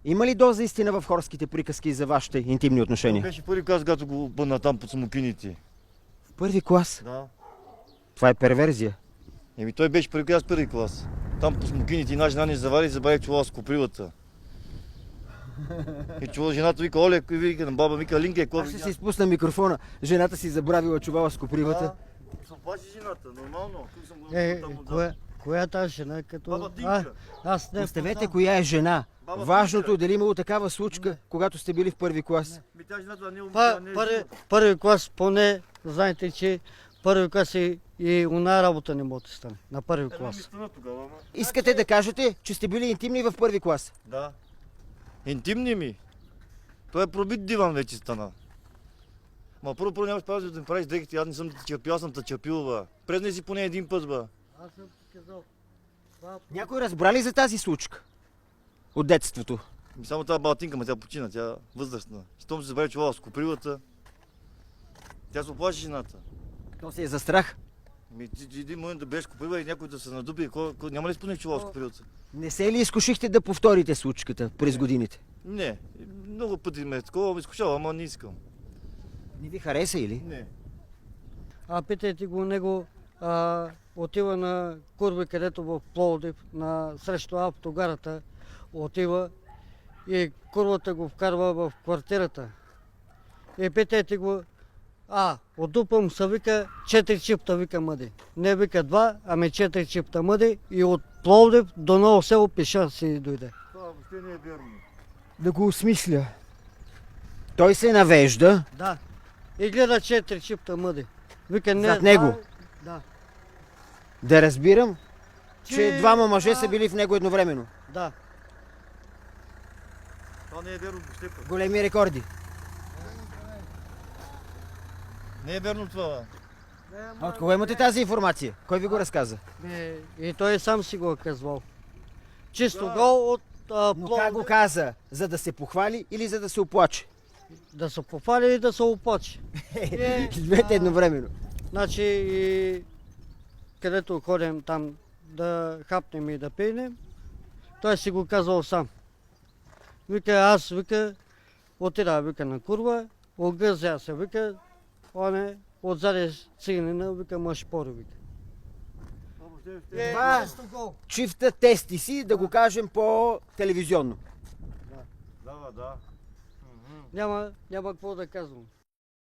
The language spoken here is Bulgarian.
Има ли доза истина в хорските приказки за вашите интимни отношения? Беше първи клас, когато го бъдна там под смокините. В първи клас? Да. Това е перверзия. Той беше първи клас. Там по смокините една жена ни завари и забрави чула с копривата. И чула жената вика, Оле, вика на баба, вика, Линке, какво Аз ще си изпусна микрофона. Жената си забравила чувала с копривата. Се оплаши жената, нормално. Тук съм го Коя тази жена? Като... Баба Тинка. Аз не Оставете познавам. коя е жена. Баба Важното Тинка. е дали имало такава случка, когато сте били в първи клас. Тя жената не Първи клас, поне, знаете, че първи клас и она работа не може да стане. На първи клас. Искате да кажете, че сте били интимни в първи клас? Да. Интимни ми. Той е пробит диван вече стана. Ма първо нямаш право да ми правиш дрехите, аз не съм те чапил, аз съм те чапил, бе. Презни си поне един път, бе. Аз съм ти казал. Някой разбра ли за тази случка? От детството. Само тази балтинка, ма тя почина, тя възрастна. Щом се забрави чувала с копривата, тя се оплаши жената. То си е за страх. Ти един момент да беш коприва и някой да се надуби, няма ли спъне чувала с копривата? Не се ли изкушихте да повторите случката през годините? Не, много пъти ме е такова, ме изкушава, ама не искам. Не ви хареса или? Не. Питайте го него, отива на Курби, където в Пловдив, срещу автогарата, отива и курвата го вкарва в квартирата. И питайте го, отдупам се, вика 4 чипта, вика мъди. Не вика 2, ами 4 чипта мъди и от Пловдив до Ново село пеша си дойде. Това въобще не е верно. Да го осмисля. Той се навежда. Да. И гледа 4 чипта мъди. Вика не. Зад него? Да. Да разбирам, че Че- двама мъже са били в него едновременно. Да. Това не е верно въобще. Път. Големи рекорди. Не е верно това. А от кого имате тази информация? Кой ви го разказа? И той сам си го е казвал. Чисто гол от Но как го каза? За да се похвали или за да се оплаче? да се пофали и да се оплаче. Двете едновременно. Значи, и където ходим там да хапнем и да пийнем, той си го казал сам. Вика, аз, вика, отида, вика, на курва, огъзя се, вика, отзади циганина, вика, мъж пори, вика. Това чифта тести си, да го кажем по-телевизионно. Да, да. Няма какво да казвам.